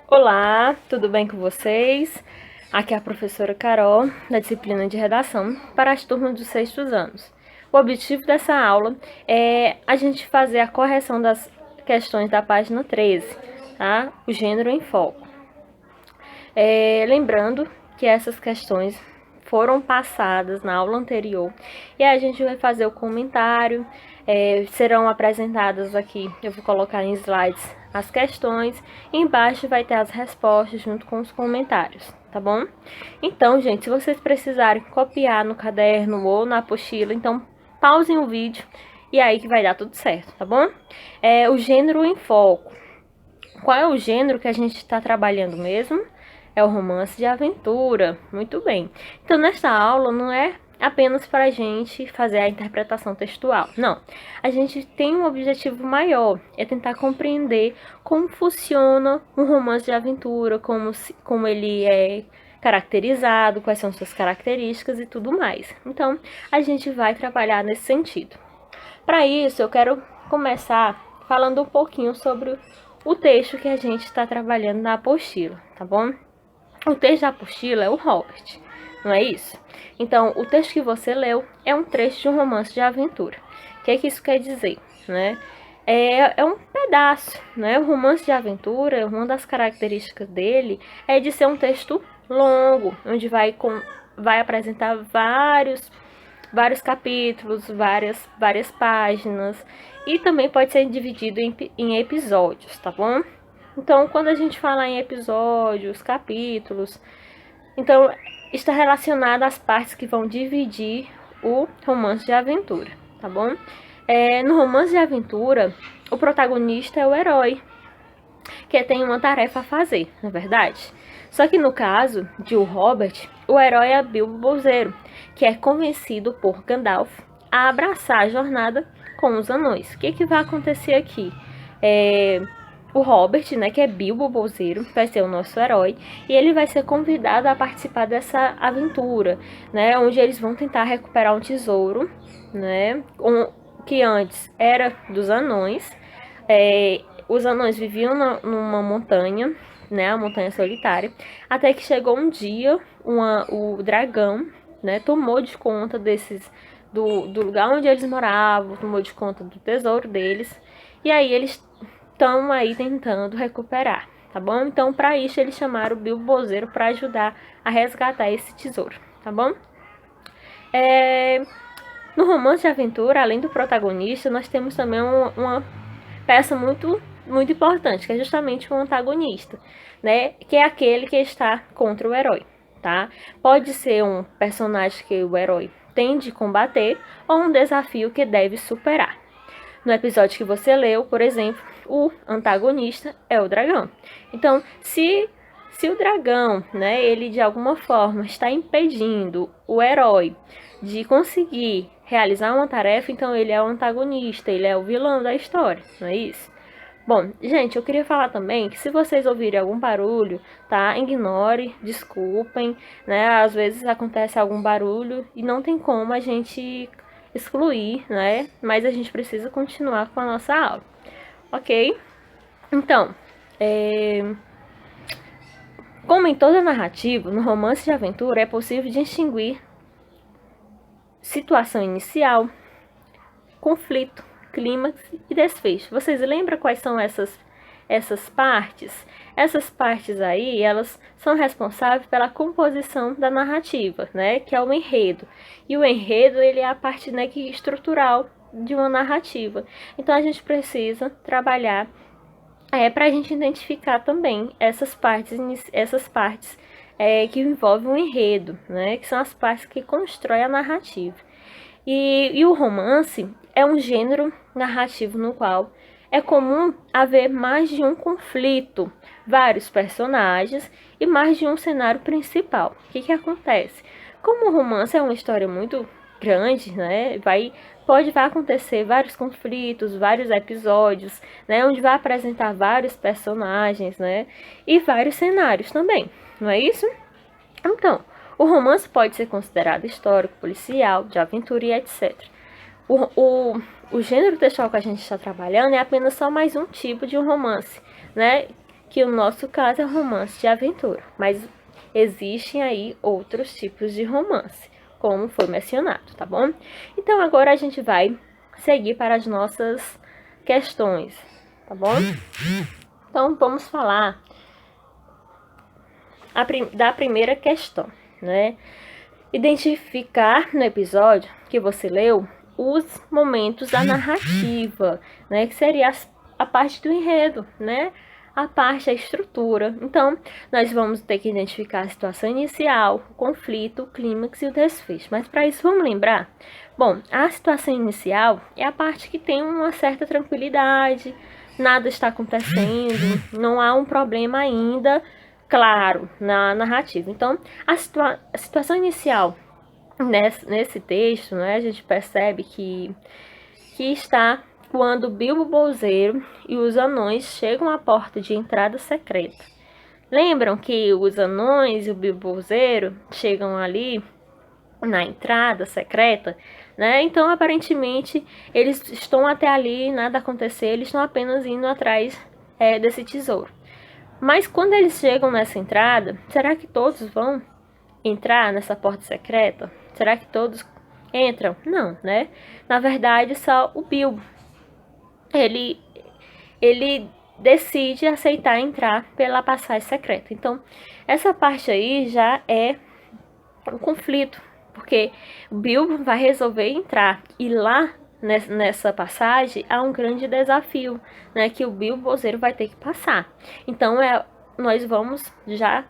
Olá, tudo bem com vocês? Aqui é a professora Carol, da disciplina de redação, para as turmas dos sextos anos. O objetivo dessa aula é a gente fazer a correção das questões da página 13, tá? O gênero em foco. Lembrando que essas questões foram passadas na aula anterior e a gente vai fazer o comentário, serão apresentadas aqui, eu vou colocar em slides as questões, e embaixo vai ter as respostas junto com os comentários, tá bom? Então, gente, se vocês precisarem copiar no caderno ou na apostila, então pausem o vídeo e aí que vai dar tudo certo, tá bom? O gênero em foco. Qual é o gênero que a gente está trabalhando mesmo? É o romance de aventura. Muito bem. Então, nesta aula não é apenas para a gente fazer a interpretação textual. Não. A gente tem um objetivo maior, é tentar compreender como funciona um romance de aventura, como ele é caracterizado, quais são suas características e tudo mais. Então, a gente vai trabalhar nesse sentido. Para isso, eu quero começar falando um pouquinho sobre o texto que a gente está trabalhando na apostila, tá bom? O texto da apostila é o Robert, não é isso? Então, o texto que você leu é um trecho de um romance de aventura. O que é que isso quer dizer, né? É um pedaço, né? O romance de aventura, uma das características dele é de ser um texto longo, onde vai apresentar vários capítulos, várias páginas, e também pode ser dividido em episódios, tá bom? Então, quando a gente fala em episódios, capítulos, então está relacionado às partes que vão dividir o romance de aventura, tá bom? No romance de aventura, o protagonista é o herói, que tem uma tarefa a fazer, na verdade. Só que no caso de o Robert, o herói é Bilbo Bolseiro, que é convencido por Gandalf a abraçar a jornada com os anões. O que vai acontecer aqui? O Robert, né, que é Bilbo Bolseiro, vai ser o nosso herói, e ele vai ser convidado a participar dessa aventura, né, onde eles vão tentar recuperar um tesouro, né, que antes era dos anões. Os anões viviam numa montanha, né, a montanha solitária, até que chegou um dia, o dragão, né, tomou de conta do lugar onde eles moravam, tomou de conta do tesouro deles, e aí eles estão aí tentando recuperar, tá bom? Então, para isso, eles chamaram o Bilbo Bolseiro para ajudar a resgatar esse tesouro, tá bom? No romance de aventura, além do protagonista, nós temos também uma peça muito importante, que é justamente o antagonista, né? Que é aquele que está contra o herói, tá? Pode ser um personagem que o herói tem de combater ou um desafio que deve superar. No episódio que você leu, por exemplo, o antagonista é o dragão. Então, se o dragão, né, ele de alguma forma está impedindo o herói de conseguir realizar uma tarefa, então ele é o antagonista, ele é o vilão da história, não é isso? Bom, gente, eu queria falar também que se vocês ouvirem algum barulho, tá? Ignore, desculpem, né? Às vezes acontece algum barulho e não tem como a gente excluir, né? Mas a gente precisa continuar com a nossa aula, ok? Então, como em toda narrativa, no romance de aventura é possível distinguir situação inicial, conflito, clímax e desfecho. Vocês lembram quais são essas partes? Essas partes aí, elas são responsáveis pela composição da narrativa, né? Que é o enredo. E o enredo, ele é a parte, né, que estrutural de uma narrativa. Então, a gente precisa trabalhar para a gente identificar também essas partes que envolvem o enredo, né? Que são as partes que constroem a narrativa. E o romance é um gênero narrativo no qual é comum haver mais de um conflito, vários personagens e mais de um cenário principal. O que acontece? Como o romance é uma história muito grande, né? Vai acontecer vários conflitos, vários episódios, né? Onde vai apresentar vários personagens, né? E vários cenários também, não é isso? Então, o romance pode ser considerado histórico, policial, de aventura e etc. O gênero textual que a gente está trabalhando é apenas só mais um tipo de um romance, né? que o nosso caso é romance de aventura, mas existem aí outros tipos de romance, como foi mencionado, tá bom? Então agora a gente vai seguir para as nossas questões, tá bom? Então vamos falar da primeira questão, né? Identificar no episódio que você leu os momentos da narrativa, né? Que seria a parte do enredo, né? A parte da estrutura. Então, nós vamos ter que identificar a situação inicial, o conflito, o clímax e o desfecho. Mas para isso, vamos lembrar? Bom, a situação inicial é a parte que tem uma certa tranquilidade, nada está acontecendo, não há um problema ainda claro na narrativa. Então, a situação inicial nesse texto, né, a gente percebe que está quando Bilbo Bolseiro e os anões chegam à porta de entrada secreta. Lembram que os anões e o Bilbo Bolseiro chegam ali na entrada secreta, né? Então, aparentemente, eles estão até ali, nada acontecer, eles estão apenas indo atrás desse tesouro. Mas quando eles chegam nessa entrada, será que todos vão entrar nessa porta secreta? Será que todos entram? Não, né? Na verdade, só o Bilbo. Ele decide aceitar entrar pela passagem secreta. Então, essa parte aí já é um conflito, porque o Bilbo vai resolver entrar e lá nessa passagem há um grande desafio, né, que o Bilbo Bolseiro vai ter que passar. Então nós vamos já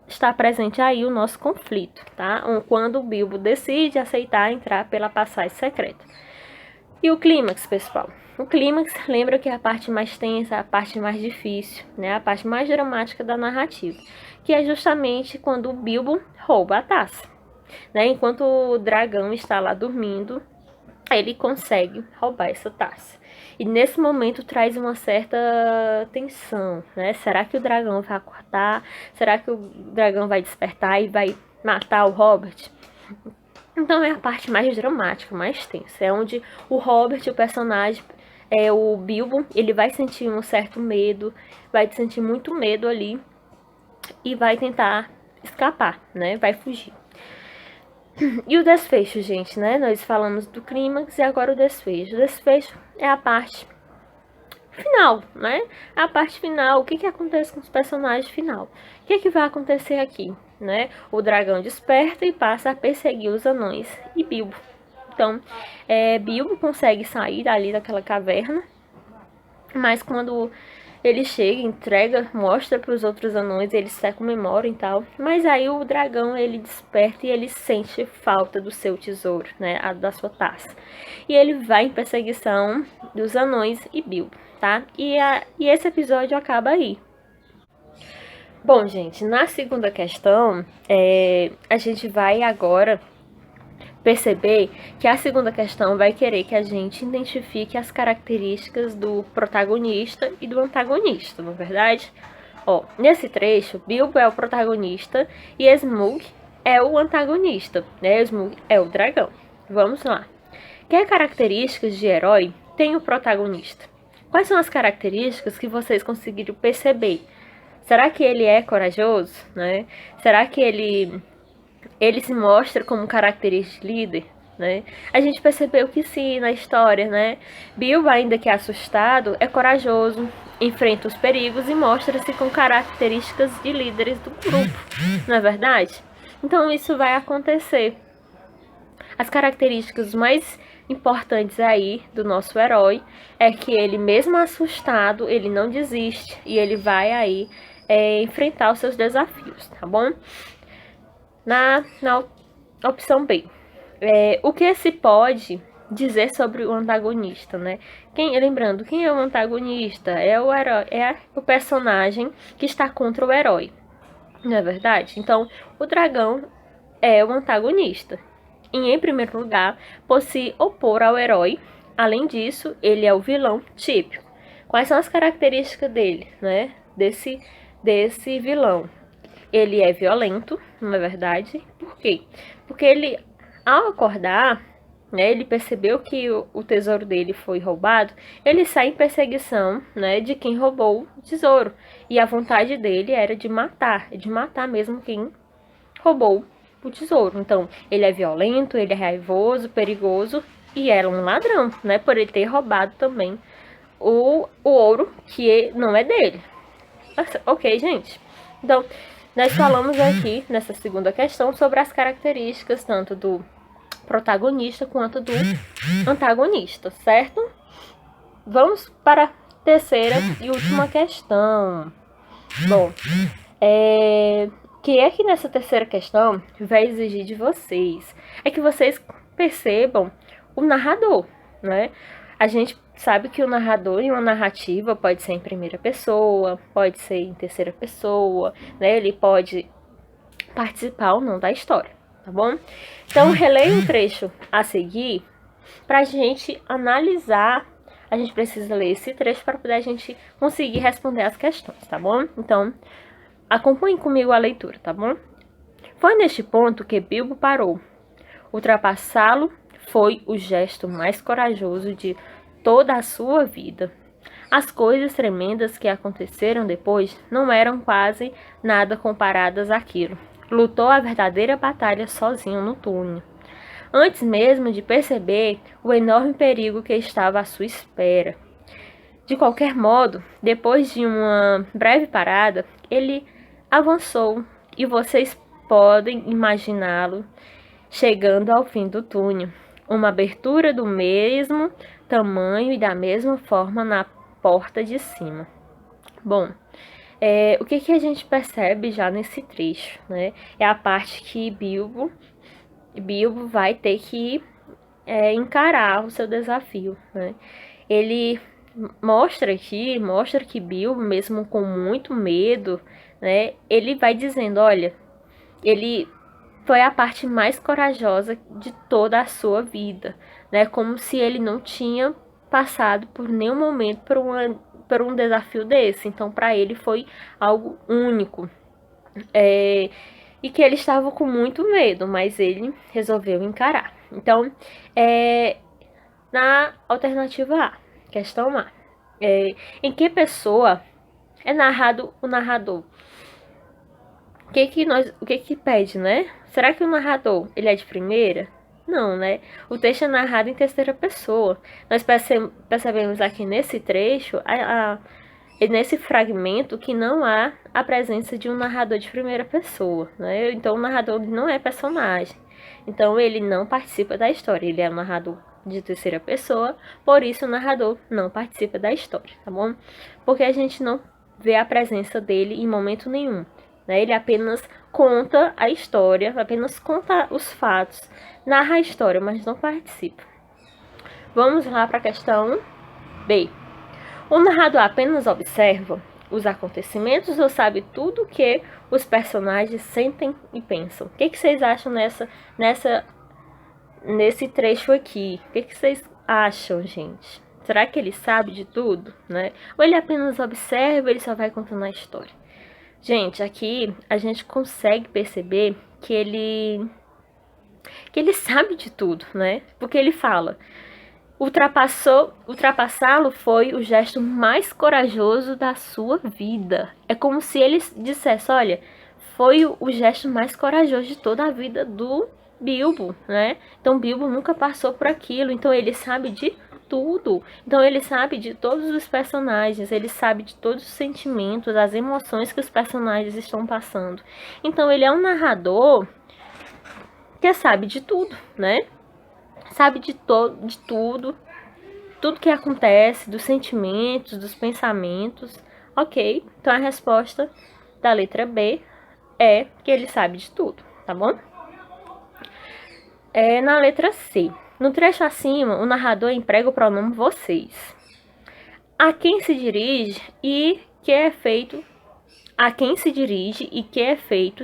estar presente aí o nosso conflito, tá? Quando o Bilbo decide aceitar entrar pela passagem secreta. E o clímax, pessoal? O clímax, lembra que é a parte mais tensa, a parte mais difícil, né? A parte mais dramática da narrativa, que é justamente quando o Bilbo rouba a taça, né? Enquanto o dragão está lá dormindo, ele consegue roubar essa taça. E nesse momento traz uma certa tensão, né? Será que o dragão vai acordar? Será que o dragão vai despertar e vai matar o Hobbit? Então é a parte mais dramática, mais tensa. É onde o Hobbit, o personagem, o Bilbo, ele vai sentir um certo medo, vai sentir muito medo ali e vai tentar escapar, né? Vai fugir. E o desfecho, gente, né? Nós falamos do clímax e agora o desfecho. O desfecho é a parte final, né? A parte final, o que acontece com os personagens final? O que vai acontecer aqui, né? O dragão desperta e passa a perseguir os anões e Bilbo. Então, Bilbo consegue sair dali daquela caverna, mas quando ele chega, entrega, mostra para os outros anões, eles se comemoram e tal. Mas aí o dragão, ele desperta e ele sente falta do seu tesouro, né? Da sua taça. E ele vai em perseguição dos anões e Bilbo, tá? E esse episódio acaba aí. Bom, gente, na segunda questão, a gente vai agora perceber que a segunda questão vai querer que a gente identifique as características do protagonista e do antagonista, não é verdade? Ó, nesse trecho, Bilbo é o protagonista e Smaug é o antagonista, né? Smaug é o dragão. Vamos lá. Que características de herói tem o protagonista? Quais são as características que vocês conseguiram perceber? Será que ele é corajoso, né? Será que ele se mostra como característica de líder, né? A gente percebeu que sim, na história, né? Bilbo, ainda que assustado, é corajoso, enfrenta os perigos e mostra-se com características de líderes do grupo, não é verdade? Então isso vai acontecer. As características mais importantes aí do nosso herói é que ele, mesmo assustado, ele não desiste e ele vai aí enfrentar os seus desafios, tá bom? Na opção B, o que se pode dizer sobre o antagonista, né? Lembrando, quem é o antagonista? É o herói, é o personagem que está contra o herói, não é verdade? Então, o dragão é o antagonista. E, em primeiro lugar, por se opor ao herói. Além disso, ele é o vilão típico. Quais são as características dele, né? Desse vilão? Ele é violento, não é verdade? Por quê? Porque ele, ao acordar, né, ele percebeu que o tesouro dele foi roubado, ele sai em perseguição, né, de quem roubou o tesouro. E a vontade dele era de matar mesmo quem roubou o tesouro. Então, ele é violento, ele é raivoso, perigoso e era um ladrão, né, por ele ter roubado também o ouro que não é dele. Ok, gente? Então, nós falamos aqui nessa segunda questão sobre as características tanto do protagonista quanto do antagonista, certo? Vamos para a terceira e última questão. Bom, que é que nessa terceira questão vai exigir de vocês é que vocês percebam o narrador, né? A gente sabe que o narrador em uma narrativa pode ser em primeira pessoa, pode ser em terceira pessoa, né? Ele pode participar ou não da história, tá bom? Então, releia um trecho a seguir para a gente analisar. A gente precisa ler esse trecho para poder a gente conseguir responder as questões, tá bom? Então, acompanhe comigo a leitura, tá bom? Foi neste ponto que Bilbo parou. Ultrapassá-lo foi o gesto mais corajoso de toda a sua vida. As coisas tremendas que aconteceram depois não eram quase nada comparadas àquilo. Lutou a verdadeira batalha sozinho no túnel, antes mesmo de perceber o enorme perigo que estava à sua espera. De qualquer modo, depois de uma breve parada, ele avançou e vocês podem imaginá-lo chegando ao fim do túnel. Uma abertura do mesmo tamanho e da mesma forma na porta de cima. Bom, o que a gente percebe já nesse trecho, né? É a parte que Bilbo vai ter que encarar o seu desafio, né? Ele mostra que Bilbo, mesmo com muito medo, né? Ele vai dizendo, olha, ele foi a parte mais corajosa de toda a sua vida, né? Como se ele não tinha passado por nenhum momento por um desafio desse. Então, para ele foi algo único. E que ele estava com muito medo, mas ele resolveu encarar. Então, na alternativa A, questão A, em que pessoa é narrado o narrador? O que pede, né? Será que o narrador, ele é de primeira? Não, né? O texto é narrado em terceira pessoa. Nós percebemos aqui nesse trecho, nesse fragmento, que não há a presença de um narrador de primeira pessoa, né? Então, o narrador não é personagem. Então, ele não participa da história. Ele é um narrador de terceira pessoa, por isso o narrador não participa da história, tá bom? Porque a gente não vê a presença dele em momento nenhum. Ele apenas conta a história, apenas conta os fatos, narra a história, mas não participa. Vamos lá para a questão B. O narrador apenas observa os acontecimentos ou sabe tudo o que os personagens sentem e pensam? O que vocês acham nesse trecho aqui? O que vocês acham, gente? Será que ele sabe de tudo, né? Ou ele apenas observa e ele só vai contando a história? Gente, aqui a gente consegue perceber que ele sabe de tudo, né? Porque ele fala, ultrapassá-lo foi o gesto mais corajoso da sua vida. É como se ele dissesse, olha, foi o gesto mais corajoso de toda a vida do Bilbo, né? Então Bilbo nunca passou por aquilo, então ele sabe de tudo. Então ele sabe de todos os personagens, ele sabe de todos os sentimentos, as emoções que os personagens estão passando. Então ele é um narrador que sabe de tudo, né? Sabe de tudo que acontece, dos sentimentos, dos pensamentos. Ok, então a resposta da letra B é que ele sabe de tudo, tá bom? Na letra C. No trecho acima, o narrador emprega o pronome vocês. A quem se dirige e que é feito,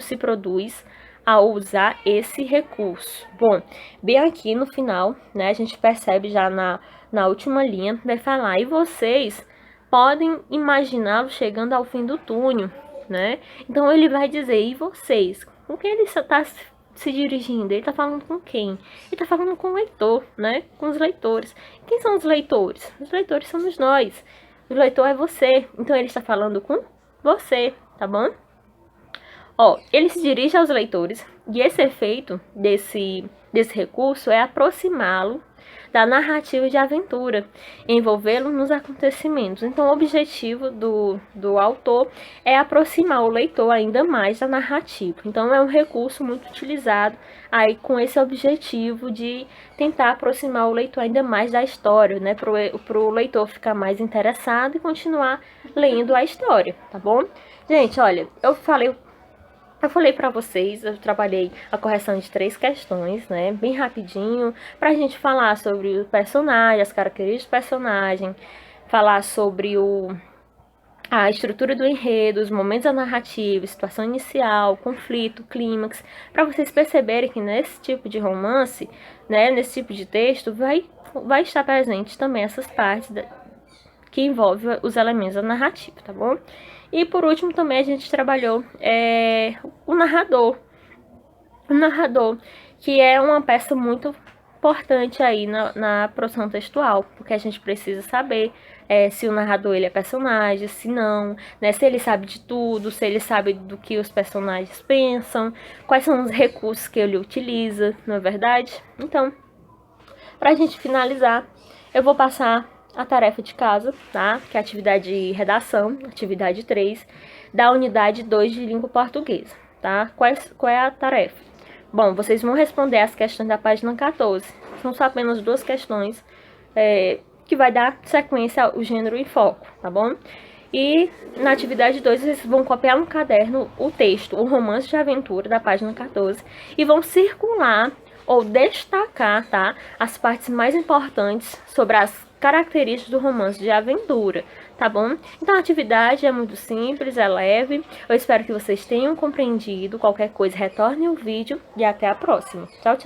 se produz ao usar esse recurso. Bom, bem aqui no final, né, a gente percebe já na última linha, vai falar, e vocês podem imaginá-lo chegando ao fim do túnel, né? Então ele vai dizer, e vocês? Com quem ele está se dirigindo? Ele tá falando com quem? Ele tá falando com o leitor, né? Com os leitores. Quem são os leitores? Os leitores somos nós. O leitor é você. Então ele está falando com você, tá bom? Ó, ele se dirige aos leitores e esse efeito desse recurso é aproximá-lo da narrativa de aventura, envolvê-lo nos acontecimentos. Então, o objetivo do autor é aproximar o leitor ainda mais da narrativa. Então, é um recurso muito utilizado aí com esse objetivo de tentar aproximar o leitor ainda mais da história, né? Para o leitor ficar mais interessado e continuar lendo a história, tá bom? Gente, olha, eu falei para vocês, eu trabalhei a correção de 3 questões, né, bem rapidinho, pra gente falar sobre o personagem, as características do personagem, falar sobre a estrutura do enredo, os momentos da narrativa, situação inicial, conflito, clímax, para vocês perceberem que nesse tipo de romance, né, nesse tipo de texto, vai estar presente também essas partes que envolvem os elementos da narrativa, tá bom? E por último também a gente trabalhou o narrador. O narrador, que é uma peça muito importante aí na produção textual, porque a gente precisa saber se o narrador ele é personagem, se não, né, se ele sabe de tudo, se ele sabe do que os personagens pensam, quais são os recursos que ele utiliza, não é verdade? Então, pra gente finalizar, eu vou passar a tarefa de casa, tá? Que é a atividade de redação, atividade 3, da unidade 2 de língua portuguesa, tá? Qual é a tarefa? Bom, vocês vão responder as questões da página 14. São só apenas 2 questões que vai dar sequência ao gênero em foco, tá bom? E na atividade 2, vocês vão copiar no caderno o texto, o romance de aventura da página 14, e vão circular ou destacar, tá, as partes mais importantes sobre as características do romance de aventura, tá bom? Então a atividade é muito simples, é leve. Eu espero que vocês tenham compreendido. Qualquer coisa, retornem o vídeo e até a próxima. Tchau, tchau!